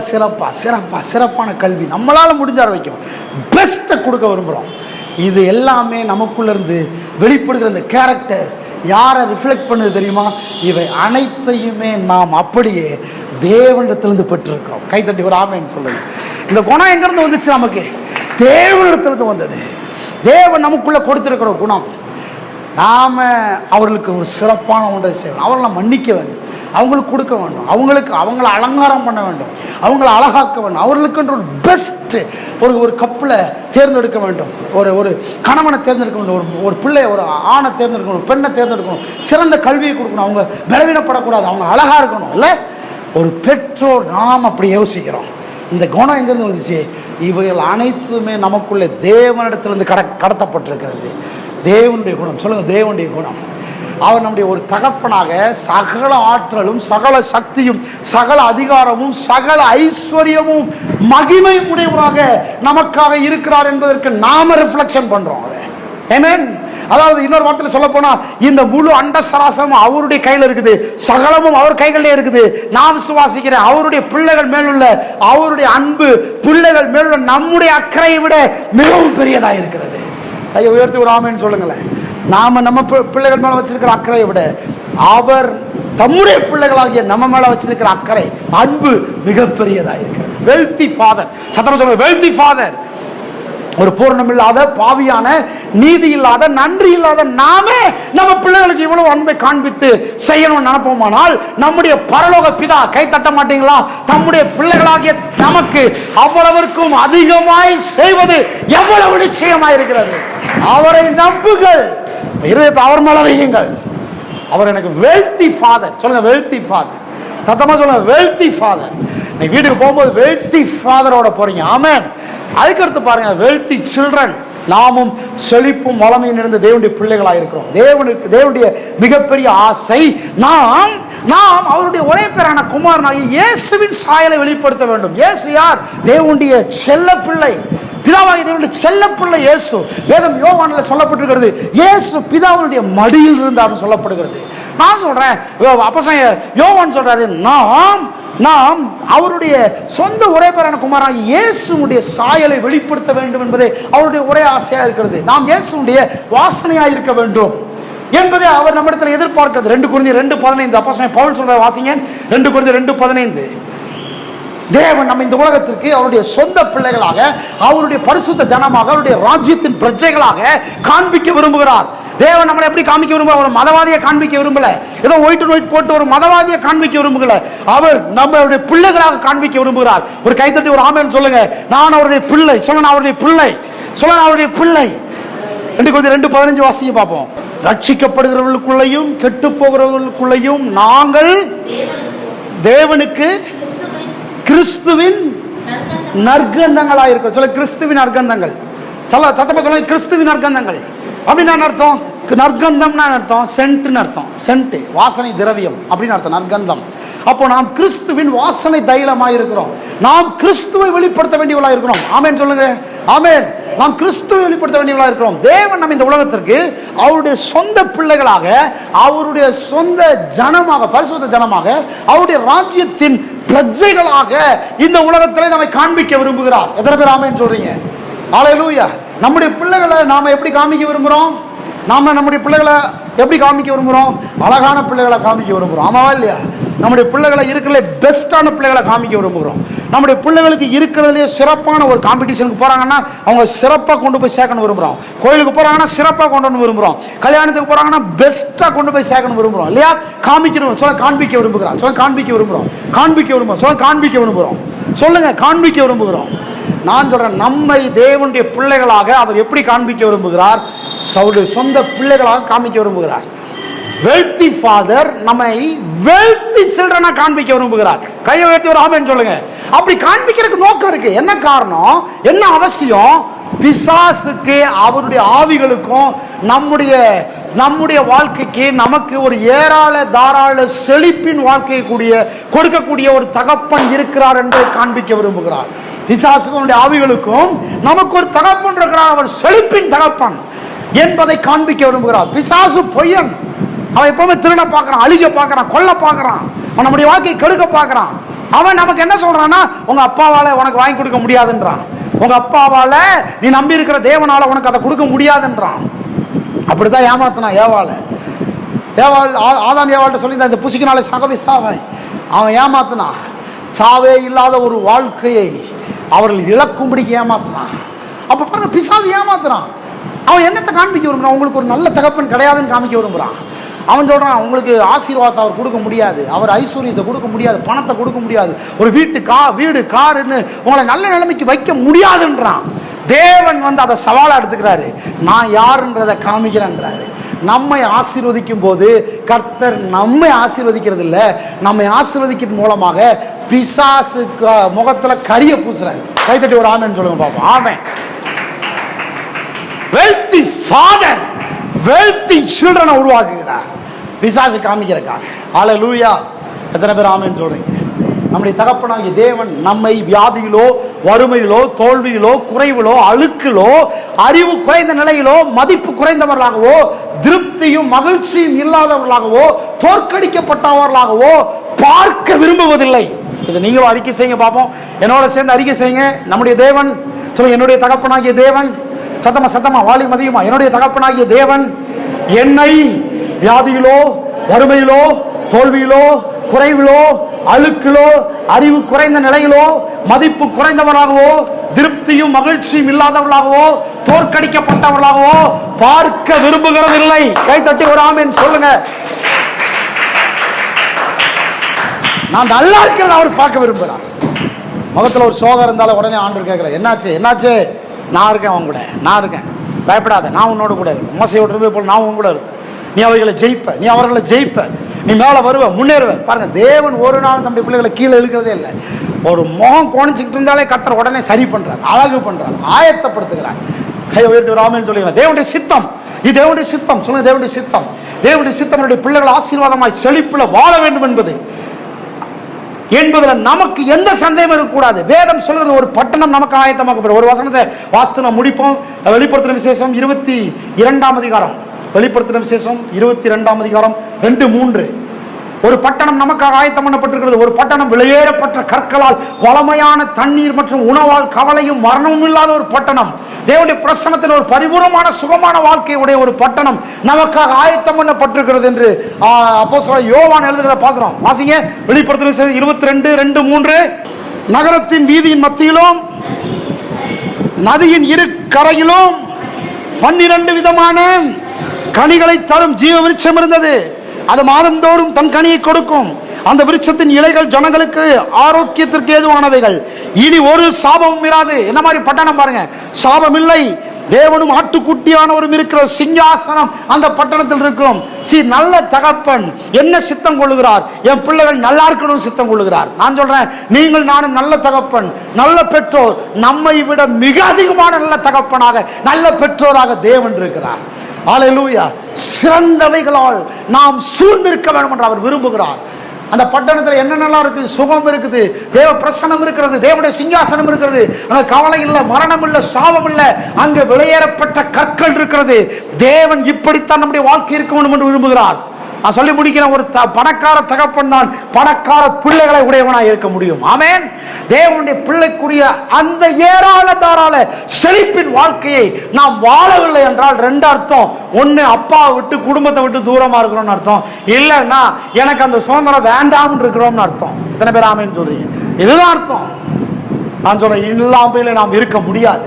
சிறப்பான கல்வி நம்மளால முடிஞ்ச வரைக்கும் பெஸ்ட்டை கொடுக்க விரும்புகிறோம். இது எல்லாமே நமக்குள்ள இருந்து வெளிப்படுகிற இந்த கேரக்டர் யாரை ரிஃப்ளெக்ட் பண்ணுது தெரியுமா? இவை அனைத்தையுமே நாம் அப்படியே தேவனிடத்திலிருந்து பெற்றிருக்கிறோம். கைத்தட்டி ஒரு ஆமென் சொல்லுங்க. இந்த குணம் எங்கிருந்து வந்துச்சு? நமக்கு தேவனிடத்திலிருந்து வந்தது. தேவன் நமக்குள்ள கொடுத்திருக்கிற குணம். நாம அவர்களுக்கு ஒரு சிறப்பான ஒன்றை செய்யணும். அவர்களை மன்னிக்க வேண்டும், அவங்களுக்கு கொடுக்க வேண்டும், அவங்கள அலங்காரம் பண்ண வேண்டும், அவங்கள அழகாக்க வேண்டும். அவர்களுக்கு ஒரு பெஸ்ட் ஒரு கப்பில் தேர்ந்தெடுக்க வேண்டும், ஒரு கணவனை தேர்ந்தெடுக்க வேண்டும், ஒரு பிள்ளை, ஒரு ஆணை தேர்ந்தெடுக்கணும், ஒரு பெண்ணை தேர்ந்தெடுக்கணும், சிறந்த கல்வியை கொடுக்கணும், அவங்க பலவீனப்படக்கூடாது, அவங்க அழகா இருக்கணும். இல்லை, ஒரு பெற்றோர் நாம் அப்படி யோசிக்கிறோம். இந்த குணம் எங்கிருந்து வந்துச்சு? இவைகள் அனைத்துமே நமக்குள்ளே தேவனிடத்திலிருந்து கடத்தப்பட்டிருக்கிறது. தேவனுடைய குணம். சொல்லுங்க, தேவனுடைய குணம். அவர் நம்முடைய ஒரு தகப்பனாக சகல ஆற்றலும் சகல சக்தியும் சகல அதிகாரமும் சகல ஐஸ்வர்யமும் மகிமையும் உடையவராக நமக்காக இருக்கிறார் என்பதற்கு நாம ரிஃப்ளெக்ஷன் பண்றோம். ஆமென். அதாவது இன்னொரு வார்த்தையில் சொல்ல போனா, இந்த முழு அண்ட சராசரமும் அவருடைய கையில் இருக்குது, சகலமும் அவர் கைகளிலே இருக்குது. நான் விசுவாசிக்கிறேன், அவருடைய பிள்ளைகள் மேலுள்ள அவருடைய அன்பு, பிள்ளைகள் மேலுள்ள நம்முடைய அக்கறையை விட மிகவும் பெரியதாக இருக்கிறது. கையை உயர்த்தி ஒரு ஆமென் சொல்லுங்களேன். நாம நம்ம பிள்ளைகள் மேல வச்சிருக்கிற அக்கறையை விட அவர் தம்முடைய பிள்ளைகளாகிய நம்ம மேல வச்சிருக்கிற அக்கறை, அன்பு மிகப்பெரியதாக இருக்கிறது. Wealthy father. சத்தமா சொல்லுங்க, வெல்தி ஃபாதர். ஒரு பூரணம் இல்லாத, பாவியான, நீதி இல்லாத, நன்றி இல்லாத நாமே நம்ம பிள்ளைகளுக்கு இவ்வளவு அன்பை காண்பித்து செய்யணும்னு நினைப்போமானால், நம்முடைய பரலோக பிதா கை தட்ட மாட்டீங்களா? தம்முடைய பிள்ளைகளாகிய நமக்கு அவ்வளவிற்கும் அதிகமாய் செய்வது எவ்வளவு நிச்சயமாய் இருக்கிறது. அவரை நம்புங்கள், இருதயத்தை அவர் மேல வையுங்கள். அவர் எனக்கு வெல்தி ஃபாதர். சொல்லுங்க, வெல்தி ஃபாதர். சத்தமா சொல்லுங்க, வெல்தி ஃபாதர். நீ வீட்டுக்கு போகும்போது வெல்தி ஃபாதரோட போறீங்க. ஆமென். அதுக்கடுத்து பாருங்க, வெல்தி சில்ட்ரன். நாமும் செழிப்பும் வளமையும் நிறைந்த தேவனுடைய பிள்ளைகளாக இருக்கிறோம். தேவனுடைய மிகப்பெரிய ஆசை, நாம் அவருடைய ஒரே பேரான குமாரனாகிய இயேசுவின் சாயலை வெளிப்படுத்த வேண்டும். இயேசு யார்? தேவனுடைய செல்ல பிள்ளை, பிதாவாகிய தேவனுடைய செல்ல பிள்ளை இயேசு. வேதம் யோவானில் சொல்லப்பட்டிருக்கிறது, இயேசு பிதாவுடைய மடியில் இருந்தார்னு சொல்லப்படுகிறது. நான் சொல்றேன், அப்போஸ்தலன் யோவான் சொல்றாரு, நாம் அவருடைய சொந்த ஒரே பேரான குமாரனாகிய இயேசுவுடைய சாயலை வெளிப்படுத்த வேண்டும் என்பதே அவருடைய ஒரே ஆசையா இருக்கிறது. நாம் இயேசுவுடைய வாசனையா இருக்க வேண்டும் என்பதை அவர் நம்மிடத்தில் எதிர்பார்க்கிறது. 2 கொரிந்தியர் 2:15 அப்போஸ்தலன் பவுல் சொல்ற வாசிங்க. 2 கொரிந்தியர் 2:15. தேவன் நம்ம இந்த உலகத்திற்கு அவருடைய சொந்த பிள்ளைகளாக, அவருடைய பரிசுத்த ஜனமாக, அவருடைய ராஜ்யத்தின் பிரஜைகளாக காண்பிக்க விரும்புகிறார். தேவன் நம்மளை எப்படி காண்பிக்க விரும்புகிறார்? ஒரு மதவாதியை காண்பிக்க விரும்பல, ஏதோ ஒயிட் போட்டு ஒரு மதவாதியை காண்பிக்க விரும்புகல. அவர் நம்மளுடைய பிள்ளைகளாக காண்பிக்க விரும்புகிறார். ஒரு கைத்தட்டி ஒரு ஆமென் சொல்லுங்க. நான் அவருடைய பிள்ளை. சொல்லுங்க, அவருடைய பிள்ளை. சொல்லுங்க, அவருடைய பிள்ளை. 2 கொரிந்தியர் 2:15 வாசிங்க பார்ப்போம். ரட்சிக்கப்படுகிறவர்களுக்குள்ளேயும் கெட்டு போகிறவர்களுக்குள்ளேயும் நாங்கள் தேவனுக்கு கிறிஸ்துவின் நற்கந்தங்களா இருக்க. சொல்ல, கிறிஸ்துவின் நற்கந்தங்கள். சொல்ல, சத்தமா சொல்லுங்க, கிறிஸ்துவின் நற்கந்தங்கள். அப்படின்னா அர்த்தம், நற்கந்தம்னா அர்த்தம் சென்ட்னு அர்த்தம். சென்ட் வாசனை திரவியம் அப்படின்னு அர்த்தம், நற்கந்தம். அப்போ நாம் கிறிஸ்துவின் வாசனை தைலமாக இருக்கிறோம். நாம் கிறிஸ்துவை வெளிப்படுத்த வேண்டியவர்களாக இருக்கிறோம். ஆமென் சொல்லுங்க, ஆமென். நாம் கிறிஸ்துவை வெளிப்படுத்த வேண்டியவர்களாக இருக்கிறோம். தேவன் நம்ம இந்த உலகத்திற்கு அவருடைய சொந்த பிள்ளைகளாக, அவருடைய சொந்த ஜனமாக, பரிசுத்த ஜனமாக, அவருடைய ராஜ்யத்தின் பிரஜைகளாக இந்த உலகத்திலே நம்மை காண்பிக்க விரும்புகிறார். எத்தனை பேர் ஆமென் சொல்றீங்க? ஹல்லேலூயா. நம்முடைய பிள்ளைகளை நாம எப்படி காமிக்க விரும்புகிறோம்? நம்முடைய பிள்ளைகளை எப்படி காமிக்க விரும்புகிறோம்? அழகான பிள்ளைகளை காமிக்க விரும்புகிறோம். ஆமாவா இல்லையா? நம்முடைய பிள்ளைகளை இருக்கிற பெஸ்டான பிள்ளைகளை காமிக்க விரும்புகிறோம். நம்முடைய பிள்ளைகளுக்கு இருக்கிறதுலே சிறப்பான ஒரு காம்படிஷனுக்கு போறாங்கன்னா அவங்க சிறப்பாக கொண்டு போய் சேர்க்கணும் விரும்புகிறோம். கோயிலுக்கு போறாங்கன்னா சிறப்பாக கொண்டு வந்து விரும்புகிறோம். கல்யாணத்துக்கு போறாங்கன்னா பெஸ்ட்டாக கொண்டு போய் சேர்க்கணும் விரும்புகிறோம் இல்லையா? காமிக்கணும். சொல்ல, காண்பிக்க விரும்புகிறோம். சொல்ல, காண்பிக்க விரும்புகிறோம். காண்பிக்க விரும்புகிறோம். சொல்ல, காண்பிக்க விரும்புகிறோம். சொல்லுங்க, காண்பிக்க விரும்புகிறோம். நான் சொல்றேன், நம்மை தேவனுடைய பிள்ளைகளாக அவர் எப்படி காண்பிக்க விரும்புகிறார்? அவருடைய சொந்த பிள்ளைகளாக காமிக்க விரும்புகிறார். வெல்தி ஃபாதர் நம்மை வெல்தி சில்ட்ரனா காண்பிக்க விரும்புகிறார். கையை உயர்த்தி ஒரு ஆமென் சொல்லுங்க. அப்படி காண்பிக்கிறதுக்கு நோக்கம் இருக்கு. என்ன காரணம், என்ன அவசியம்? பிசாசுக்கு, அவருடைய ஆவிகளுக்கும் நம்முடைய வாழ்க்கைக்கு, நமக்கு ஒரு ஏராள தாராள செழிப்பின் வாழ்க்கையை கொடுக்கக்கூடிய ஒரு தகப்பன் இருக்கிறார் என்பதை காண்பிக்க விரும்புகிறார். பிசாசுக்கும் ஆவிகளுக்கும் நமக்கு ஒரு தகப்பன் இருக்கிறார், அவர் செழிப்பின் தகப்பன் என்பதை காண்பிக்க விரும்புகிறார். பிசாசு பொய்யன். அவன் எப்பவுமே திருட பார்க்கறான், அழிக்க பார்க்கறான், கொல்ல பார்க்கறான், அவன் நம்முடைய வாழ்க்கையை கெடுக்க பார்க்கறான். அவன் நமக்கு என்ன சொல்றான்னா, உங்க அப்பாவால உனக்கு வாங்கி கொடுக்க முடியாதுன்றான். உங்க அப்பாவால, நீ நம்பி இருக்கிற தேவனால உனக்கு அதை கொடுக்க முடியாதுன்றான். அப்படித்தான் ஏமாத்தினான் ஏவாள். ஆதாம் ஏவாள்கிட்ட சொல்லி இந்த புசிக்கினாலே சாகவே சாவாய். அவன் ஏமாத்தினான். சாவே இல்லாத ஒரு வாழ்க்கையை அவர்கள் இழக்கும்படிக்கு ஏமாத்தினான். அப்ப பாருங்க, பிசாசு ஏமாத்துறான். அவன் என்னத்தை காண்பிக்க விரும்புறான்? உங்களுக்கு ஒரு நல்ல தகப்பன் கிடையாதுன்னு காமிக்க விரும்புறான். அவன் சொல்றான், உங்களுக்கு ஆசீர்வாதத்தை அவர் கொடுக்க முடியாது, அவர் ஐஸ்வர்யத்தை கொடுக்க முடியாது, பணத்தை கொடுக்க முடியாது, ஒரு வீடு காருன்னு உங்களை நல்ல நிலைமைக்கு வைக்க முடியாதுன்றான். தேவன் அதை சவாலா எடுத்துக்கிறாரு. நான் யாருன்றதை காமிக்கிறேன்றாரு. நம்மை ஆசீர்வதிக்கும் போது கர்த்தர் நம்மை ஆசீர்வதிக்கிறது இல்ல, நம்மை ஆசீர்வதிக்கிறது மூலமாக பிசாசுக்கு முகத்துல கரிய பூசுறாரு. கைத்தட்டி ஒரு ஆமென் சொல்லுங்க பாப்போம். ஆமென். வெல்தி ஃபாதர் wealthy children உருவாக்குகிறார், பிசாசு காமிக்கிறக்காக. ஹல்லேலூயா. எத்தனை பேர் ஆமென் சொல்றீங்க? நம்முடைய தகப்பனாகிய தேவன் நம்மை வியாதியிலோ, வறுமையிலோ, தோல்வியிலோ, குறைவிலோ, அழுக்கிலோ, அறிவு குறைந்த நிலையிலோ, மதிப்பு குறைந்தவர்களாகவோ, திருப்தியும் மகிழ்ச்சியும் இல்லாதவர்களாகவோ, தோற்கடிக்கப்பட்டவர்களாகவோ பார்க்க விரும்புவதில்லை. இது நீங்களும் அறிக்கை செய்யுங்க பார்ப்போம். என்னோட சேர்ந்து அறிக்கை செய்யுங்க. நம்முடைய தேவன் சொல்லுங்க, என்னுடைய தகப்பனாகிய தேவன், சத்தமா வாலி மதியுமா, என்னுடைய தகப்பனாகிய தேவன் என்னை வியாதியிலோ, வறுமையிலோ, தோல்வியிலோ, குறைவிலோ, அழுக்கிலோ, அறிவு குறைந்த நிலையிலோ, மதிப்பு குறைந்தவர்களாகவோ, திருப்தியும் மகிழ்ச்சியும் இல்லாதவர்களாகவோ, தோற்கடிக்கப்பட்டவர்களாகவோ பார்க்க விரும்புகிறதில்லை. கை தட்டி ஒரு ஆமென் சொல்லுங்க. நான் நல்லா இருக்கிறத அவர் பார்க்க விரும்புகிறார். முகத்தில் ஒரு சோகம் இருந்தாலும் உடனே ஆண்டவர் கேட்கிறார், என்னாச்சு? நான் இருக்கேன், அவன் கூட நான் இருக்கேன், பயப்படாத, நான் உன்னோட கூட இருக்கேன். மோசையோடு இருந்தது போல் நான் உன் கூட இருப்பேன். நீ அவர்களை ஜெயிப்ப, நீ மேலே வருவ, முன்னேறுவ. பாருங்க, தேவன் ஒரு நாள் நம்முடைய பிள்ளைகளை கீழே இழுக்கிறதே இல்லை. ஒரு முகம் கோணிச்சுக்கிட்டு இருந்தாலே கர்த்தர் உடனே சரி பண்றார், அழகு பண்றார், ஆயத்தப்படுத்துகிறார். கை உயர்த்தி ராமன் சொல்லுங்க, தேவனுடைய சித்தம், இது தேவனுடைய சித்தம். சொல்லுங்க, தேவனுடைய சித்தம். தேவனுடைய சித்தம் நம்முடைய பிள்ளைகள் ஆசீர்வாதமாய் செழிப்புல வாழ வேண்டும் என்பதில் நமக்கு எந்த சந்தேகம் இருக்கக்கூடாது. வேதம் சொல்கிறது, ஒரு பட்டணம் நமக்கு ஆயத்தமாக்கப்படும். ஒரு வசனத்தை வாசித்து நாம் முடிப்போம். வெளிப்படுத்தின விசேஷம் 22ஆம் அதிகாரம், வெளிப்படுத்தின விசேஷம் 22ஆம் அதிகாரம் 2-3. ஒரு பட்டணம் நமக்காக ஆயத்தம் பண்ணப்பட்டிருக்கிறது. ஒரு பட்டணம் விலையேறப்பட்ட கற்களால், வளமையான தண்ணீர் மற்றும் உணவால் கவலையும் மரணமும் இல்லாத ஒரு பட்டணம். தேவனுடைய பிரசன்னத்தில் ஒரு பரிபூர்ணமான சுகமான வாழ்க்கையுடைய ஒரு பட்டணம் நமக்காக ஆயத்தம் பண்ணப்பட்டிருக்கிறது என்று அப்போஸ்தலன் யோவான் எழுதுகிறத பார்க்கிறோம். வாசிங்க, வெளிப்படுத்தின 22:2-3. நகரத்தின் வீதியின் மத்தியிலும் நதியின் இரு கரையிலும் 12 விதமான கனிகளை தரும் ஜீவ விருட்சம் இருந்தது. அது மாதந்தோறும் தன் கனியை கொடுக்கும். அந்த விருட்சத்தின் இலைகள் ஜனங்களுக்கு ஆரோக்கியத்திற்கு ஏதுவானவைகள். இனி ஒரு சாபமும் இராது. என்ன மாதிரி பட்டணம் பாருங்க, சாபம் இல்லை. தேவனும் ஆட்டுக்குட்டியானவரும் இருக்கிற சிங்காசனம் அந்த பட்டணத்தில் இருக்கிறோம். நல்ல தகப்பன் என்ன சித்தம் கொள்ளுகிறார்? என் பிள்ளைகள் நல்லா இருக்கணும் சித்தம் கொள்ளுகிறார். நான் சொல்றேன், நீங்கள் நானும் நல்ல தகப்பன், நல்ல பெற்றோர், நம்மை விட மிக அதிகமான நல்ல தகப்பனாக, நல்ல பெற்றோராக தேவன் இருக்கிறார். ஹல்லேலூயா. சிறந்தவைகளால் நாம் சூழ்ந்திருக்க வேண்டும் என்று அவர் விரும்புகிறார். அந்த பட்டணத்தில் என்னென்னலாம் இருக்குது? சுகம் இருக்குது, தேவ பிரசன்னம் இருக்கிறது, தேவனுடைய சிங்காசனம் இருக்கிறது, அங்கே கவலை இல்லை, மரணம் இல்லை, சாபம் இல்லை, அங்கே வெளியேறப்பட்ட கற்கள் இருக்கிறது. தேவன் இப்படித்தான் நம்முடைய வாழ்க்கை இருக்க வேண்டும் என்று விரும்புகிறார். நான் சொல்லி முடிக்கிறேன், ஒரு பணக்கார தகப்பன் தான் பணக்கார பிள்ளைகளை உடையவனாக இருக்க முடியும். ஆமென். தேவனுடைய பிள்ளைக்குரிய அந்த ஏராள தாராள செழிப்பின் வாழ்க்கையை நாம் வாழவில்லை என்றால் 2 அர்த்தம். ஒன்று, அப்பாவை விட்டு குடும்பத்தை விட்டு தூரமா இருக்கிறோம்னு அர்த்தம். இல்லைன்னா எனக்கு அந்த சுதந்திரம் வேண்டாம் இருக்கிறோம்னு அர்த்தம். எத்தனை பேர் ஆமென் சொல்றீங்க? இதுதான் அர்த்தம். நான் சொல்றேன், இல்லாமல் நாம் இருக்க முடியாது.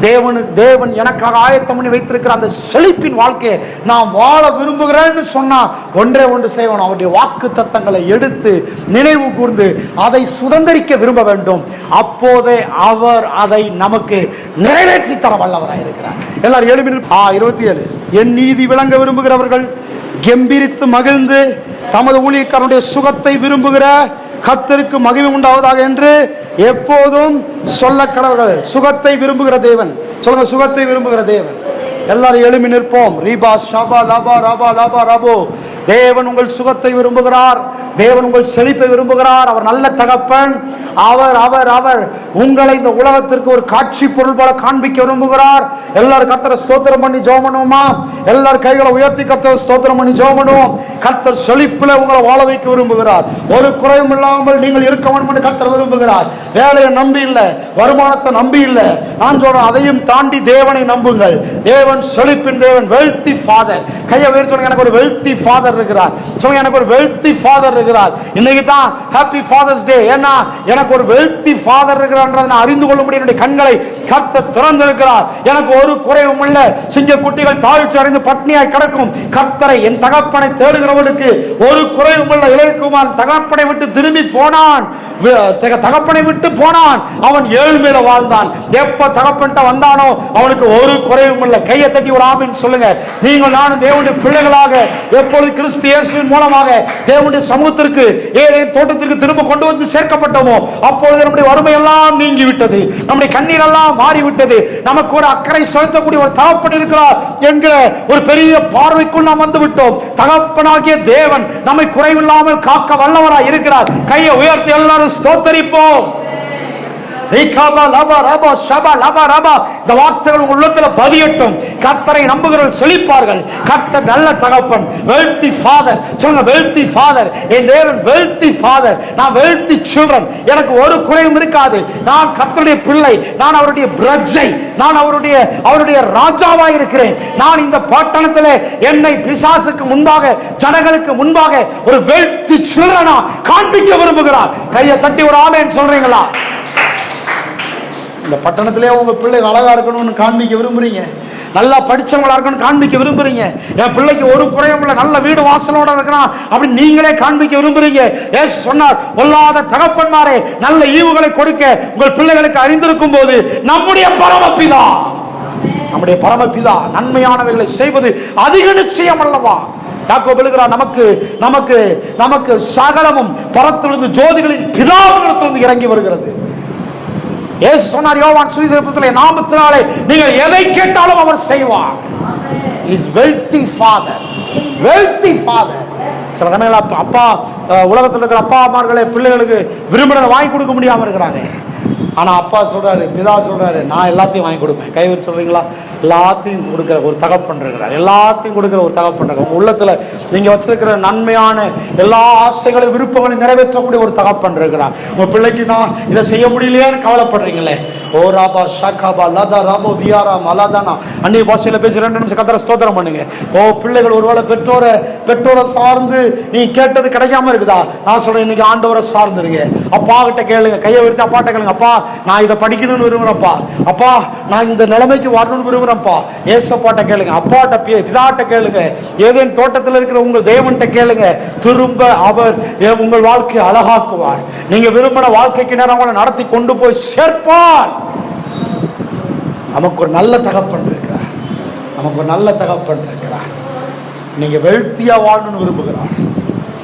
தேவன் எனக்காக ஆயத்தம் பண்ணி வைத்திருக்கிற அந்த செழிப்பின் வாழ்க்கையை நான் வாழ விரும்புகிறேன்னு சொன்னா ஒன்றே ஒன்று செய்வோம், அவருடைய வாக்கு தத்தங்களை எடுத்து நினைவு கூர்ந்து அதை சுதந்திரிக்க விரும்ப வேண்டும். அப்போதே அவர் அதை நமக்கு நிறைவேற்றி தர வல்லவராக இருக்கிறார். எல்லாரும் 27. என் நீதி விளங்க விரும்புகிறவர்கள் கெம்பீரித்து மகிழ்ந்து தமது ஊழியக்காரனுடைய சுகத்தை விரும்புகிற கர்த்தருக்கு மகிமை உண்டாவதாக என்று எப்போதும் சொல்ல கடவுள். சுகத்தை விரும்புகிற தேவன். சொல்லுங்க, சுகத்தை விரும்புகிற தேவன். எல்லாரும் எழுப்பி நிற்போம். ரீபா ஷபா லபா ரபா லபா ரபோ. தேவன் உங்கள் சுகத்தை விரும்புகிறார். தேவன் உங்கள் செழிப்பை விரும்புகிறார். அவர் நல்ல தகப்பன். அவர் அவர் அவர் உங்களை இந்த உலகத்திற்கு ஒரு காட்சி பொருள் போல காண்பிக்க விரும்புகிறார். எல்லாரும் கர்த்தரை ஸ்தோத்திரம் பண்ணி ஜெபம் பண்ணுவோமா? எல்லாரும் கைகளை உயர்த்தி கர்த்தரை ஸ்தோத்திரம் பண்ணி ஜெபம் பண்ணுவோம். கர்த்தர் செழிப்பில் உங்களை வாழ வைக்க விரும்புகிறார். ஒரு குறையும் இல்லாமல் நீங்கள் இருக்க வேண்டும் என்று கர்த்தர் விரும்புகிறார். வேலையை நம்பி இல்லை, வருமானத்தை நம்பி இல்லை, நான் சொல்றேன் அதையும் தாண்டி தேவனை நம்புங்கள். தேவன் செழிப்பின் தேவன், வெல்தி ஃபாதர். கையை உயர்த்தி சொல்லுங்க, எனக்கு ஒரு வெல்தி ஃபாதர் இருக்கிறார். சொல்லுங்க, எனக்கு ஒரு வெல்தி ஃபாதர் இருக்கிறார். இன்னைக்கு தான் ஹாப்பி ஃபாதர்ஸ் டே. ஏன்னா எனக்கு ஒரு வெல்தி ஃபாதர் இருக்கிறார் நான் அறிந்து கொள்ளும்படி என்னுடைய கண்களை கர்த்தர் திறந்திருக்கிறார். எனக்கு ஒரு குறைவும் இல்லை. சிங்க குட்டிகள் தாழ்ச்சி அடைந்து பட்னியாய் கிடக்கும் கர்த்தரை, என் தகப்பனை தேடுகிறவனுக்கு ஒரு குறைவும் இல்லை. இளையகுமார் தகப்பனை விட்டு திரும்பி போனான், தகப்பனை விட்டு போனான், அவன் ஏழ்மையில வாழ்ந்தான். எப்ப தகப்பன்ட்ட வந்தானோ அவனுக்கு ஒரு குறைவும் இல்லை. கையை தட்டி ஒரு ஆமீன் சொல்லுங்க. நீங்கள் நானும் தேவனுடைய பிள்ளைகளாக எப்பொழுது கிறிஸ்து இயேசுவின் மூலமாக தேவனுடைய சமூகத்தில் வாசஸ்தலத்திற்கு ஏதேன் தோட்டத்திற்கு திரும்ப கொண்டு வந்து சேர்க்கப்பட்டோமோ அப்பொழுது நம்முடைய வறுமை எல்லாம் நீங்கி விட்டது, நம்முடைய கண்ணீர் எல்லாம் மாறிவிட்டது. நமக்கு ஒரு அக்கறை செலுத்தக்கூடிய ஒரு தகப்பன் இருக்கிறார் என்கிற ஒரு பெரிய பார்வைக்குள் நாம் வந்து விட்டோம். தகப்பனாகிய தேவன் நம்மை குறைவில்லாமல் காக்க வல்லவராய் இருக்கிறார். கையை உயர்த்தி எல்லாரும் ஸ்தோத்தரிப்போம். இந்த வார்த்தைகள் உள்ளத்துல பதியட்டும். கர்த்தரை நம்புகிறவர்கள் செழிப்பார்கள். கர்த்தர் நல்ல தகப்பன், wealthy father. சொல்லுங்க, wealthy father. என் தேவன் wealthy father. நான் wealthy children. எனக்கு ஒரு குறையும் இருக்காது. நான் கர்த்தருடைய பிள்ளை, நான் அவருடைய பிரஜை, நான் அவருடைய ராஜாவாய் இருக்கிறேன். நான் இந்த பட்டணத்திலே என்னை பிசாசுக்கு முன்பாக, ஜனங்களுக்கு முன்பாக ஒரு wealthy children காண்பிக்க விரும்புகிறார். கையை தட்டி ஒரு ஆமென் சொல்றீங்களா? இந்த பட்டணத்திலே உங்க பிள்ளைங்க அழகா இருக்கணும்னு காண்பிக்க விரும்புறீங்க, நல்லா படிச்சவங்களா இருக்கணும் காண்பிக்க விரும்புறீங்க. என் பிள்ளைக்கு ஒரு குறையும் இல்லை, நல்ல வீடு வாசலோட இருக்கிறான் அப்படின்னு நீங்களே காண்பிக்க விரும்புறீங்க. இயேசு சொன்னார், பொல்லாத தகப்பன்மாரே நல்ல ஈவுகளை கொடுக்க உங்கள் பிள்ளைகளுக்கு அறிந்திருக்கும் போது நம்முடைய பரமபிதா நன்மையானவைகளை செய்வது அதிக நிச்சயம் அல்லவா? யாக்கோபு எழுதுகிறார், நமக்கு சகலமும் பரத்திலிருந்து ஜோதிகளின் பிதாவினிடத்திலிருந்து இறங்கி வருகிறது. இயேசு சொன்னார் யோவான் சுவிசேஷத்திலே, நாமத்தினாலே நீங்கள் எதை கேட்டாலும் அவர் செய்வார். Is wealthy father, wealthy father. சில சமயங்கள் அப்பா, உலகத்தில் இருக்கிற அப்பா அம்மார்களே பிள்ளைகளுக்கு விரும்பினதை வாங்கி கொடுக்க முடியாம இருக்கிறாங்க. ஆனா அப்பா சொல்றாரு, பிதா சொல்றாரு, நான் எல்லாத்தையும் வாங்கி கொடுப்பேன். கைவர் சொல்றீங்களா? எல்லாத்தையும் கொடுக்கிற ஒரு தகப்பன் இருக்கிறார். எல்லாத்தையும் கொடுக்கிற ஒரு தகப்பன் இருக்கிறார். உங்க உள்ளத்துல நீங்க வச்சிருக்கிற நன்மையான எல்லா ஆசைகளையும் விருப்பங்களையும் நிறைவேற்றக்கூடிய ஒரு தகப்பன் இருக்கிறார். உங்க பிள்ளைக்கு நான் இதை செய்ய முடியலையேன்னு கவலைப்படுறீங்களே, ஓ ராபா ஷாகாபா லதா ராபோ வியாரா மலாதானா அந்நிய பாஷையில பேசி 2 நிமிஷம் கர்த்தரை ஸ்தோத்திரம் பண்ணுங்க. ஓ பிள்ளைகள் ஒருவேளை பெற்றோரை சார்ந்து நீ கேட்டது கிடைக்காம இருக்குதா? நான் சொல்றேன், இன்னைக்கு ஆண்டவரை சார்ந்துருங்க. அப்பா கிட்ட கேளுங்க, கையை விரித்து அப்பா கிட்ட கேளுங்க, அப்பா நான் இதை படிக்கணும்னு விரும்புறேன்ப்பா, அப்பா நான் இந்த நிலைமைக்கு வரணும்னு விரும்புறேன்ப்பா. ஏசப்பாட்ட கேளுங்க, அப்பாட்ட பிதாட்ட கேளுங்க, ஏதேன் தோட்டத்தில் இருக்கிற உங்கள் தேவன்கிட்ட கேளுங்க. திரும்ப அவர் உங்கள் வாழ்க்கையை அழகாக்குவார். நீங்க விரும்பின வாழ்க்கைக்கு நேரம் உங்களை நடத்தி கொண்டு போய் சேர்ப்பார். நமக்கு ஒரு நல்ல தகப்பன் இருக்கிறார். நீங்க வெல்த்தியா வாழணும்னு விரும்புகிறார்.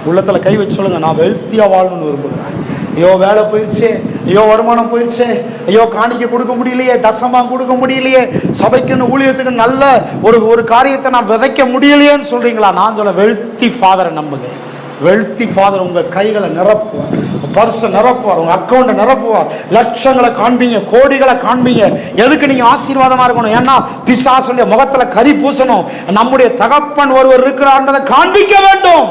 உள்ளத்துல கை வச்சு சொல்லுங்க, நான் வெல்த்தியா வாழணும்னு விரும்புகிறார். ஐயோ வேலை போயிடுச்சு, ஐயோ வருமானம் போயிடுச்சு, ஐயோ காணிக்க கொடுக்க முடியலையே, தசமா கொடுக்க முடியலையே, சபைக்குன்னு ஊழியத்துக்கு நல்ல ஒரு காரியத்தை நான் விதைக்க முடியலையேன்னு சொல்றீங்களா? நான் சொல்ல, வெல்த்தி ஃபாதரை நம்புங்க. வெல்த்தி ஃபாதர் உங்க கைகளை நிரப்புவார், பர்ஸை நிரப்புவார், உங்க அக்கௌண்ட்டை நிரப்புவார். லட்சங்களை காண்பீங்க, கோடிகளை காண்பீங்க. எதுக்கு நீங்க ஆசீர்வாதமா இருக்கணும்? ஏன்னா பிசாசுடைய முகத்துல கரி பூசணும். நம்முடைய தகப்பன் ஒருவர் இருக்கிறார்ன்றதை காண்பிக்க வேண்டும்.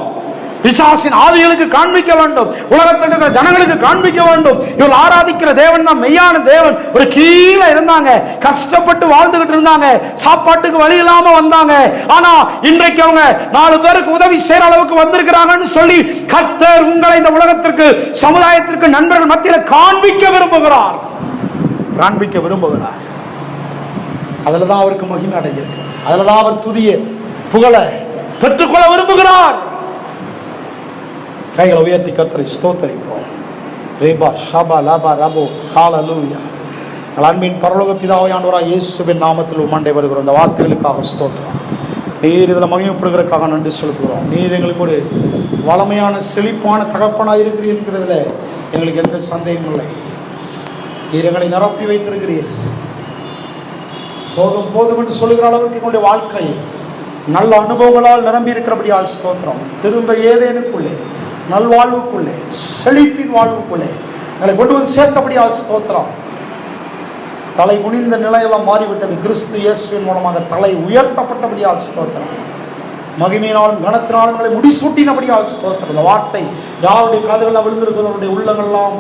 பிசாசின் ஆவிகளுக்கு காண்பிக்க வேண்டும், உலகத்தில் இருக்கிற ஜனங்களுக்கு காண்பிக்க வேண்டும். இவர்கள் ஆராதிக்கிற தேவன் தான் மெய்யான தேவன். ஒரு கீழே இருந்தாங்க, கஷ்டப்பட்டு வாழ்ந்துகிட்டு இருந்தாங்க, சாப்பாட்டுக்கு வழி இல்லாம வந்தாங்க. ஆனா இன்றைக்கு அவங்க 4 பேருக்கு உதவி செய்யற அளவுக்கு வந்திருக்கிறாங்கன்னு சொல்லி கர்த்தர் உங்களை இந்த உலகத்திற்கு, சமுதாயத்திற்கு, நண்பர்கள் மத்தியில் காண்பிக்க விரும்புகிறார். அதுலதான் அவருக்கு மகிமை அடைஞ்சிருக்கு. அதுலதான் அவர் துதிய புகழ பெற்றுக்கொள்ள விரும்புகிறார். கைகளை உயர்த்தி கர்த்தரை ஸ்தோத்தரிப்போம். ரேபா ஷபா லாபா ரபோ ஹalleluya. அன்பின் பரலோக பிதாவே, ஆண்டவராகிய இயேசுவின் நாமத்தில் உம்மாண்டே வருகிறோம். இந்த வார்த்தைகளுக்காக ஸ்தோத்திரம். நீர் இதில் மகிமைப்படுகிறதுக்காக நன்றி செலுத்துகிறோம். நீர் எங்களுக்கு ஒரு வளமையான செழிப்பான தகப்பனாக இருக்கிறீர்கள்ங்கிறதுல எங்களுக்கு எந்த சந்தேகமும் இல்லை. நீர் எங்களை நிரப்பி வைத்திருக்கிறீர். போதும் போதும் என்று சொல்லுகிற அளவுக்கு எங்களுடைய வாழ்க்கை நல்ல அனுபவங்களால் நிரம்பி இருக்கிறபடியால் ஸ்தோத்திரம். திரும்ப ஏதேனுக்குள்ளே, நல்வாழ்வுக்குள்ளே, செழிப்பின் வாழ்வுக்குள்ளே எங்களை கொண்டு வந்து சேர்த்தபடியால் ஸ்தோத்திரம். தலை குனிந்த நிலையெல்லாம் மாறிவிட்டது. கிறிஸ்து இயேசுவின் மூலமாக தலை உயர்த்தப்பட்டபடியால் ஸ்தோத்திரம். மகிமையினாலும் கனத்தினாலும் எங்களை முடிசூட்டினபடியால் ஸ்தோத்திரம். இந்த வார்த்தை யாருடைய காதுகளில் விழுந்திருக்கிறது, அவருடைய உள்ளங்கள்லாம்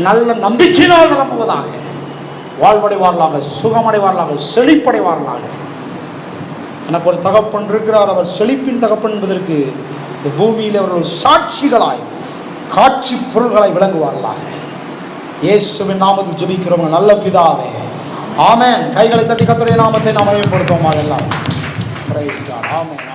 நல்ல நம்பிக்கையினால் நிரம்புவதாக, வாழ்வடைவார்களாக, சுகமடைவார்களாக, செழிப்படைவார்களாக. எனக்கு ஒரு தகப்பன் இருக்கிறார், அவர் செழிப்பின் தகப்பன் என்பதற்கு இந்த பூமியில் அவர்கள் சாட்சிகளாய், காட்சி பொருள்களாய் விளங்குவார்களாக. இயேசுவின் நாமத்தில் ஜெபிக்கிறோம் நல்ல பிதாவே, ஆமென். கைகளை தட்டி கர்த்தருடைய நாமத்தை நாம் மகிமைப்படுத்துவோமாக எல்லாம். Praise God. ஆமென்.